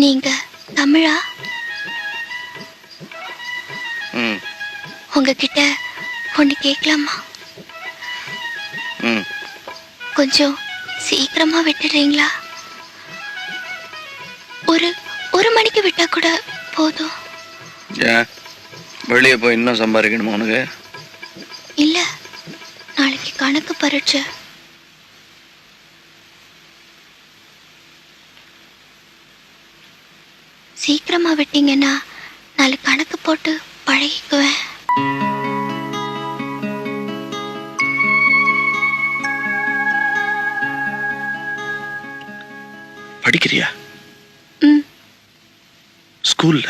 நீங்க தமிழா? உங்ககிட்ட ஒண்ணு கேட்கலாமா? கொஞ்சம் சீக்கிரமா விட்டுடுறீங்களா? ஒரு மணிக்கு விட்டா கூட போதும். வெளியே போய் இன்னும் சம்பாதிக்கணுமா உனக்கு? இல்ல, நாளைக்கு கணக்கு பரீட்சை. சீக்கிரமா விட்டீங்கன்னா நாளை கணக்கு போட்டு பழகிக்குவேன். படிக்கிறியா? ஸ்கூல்ல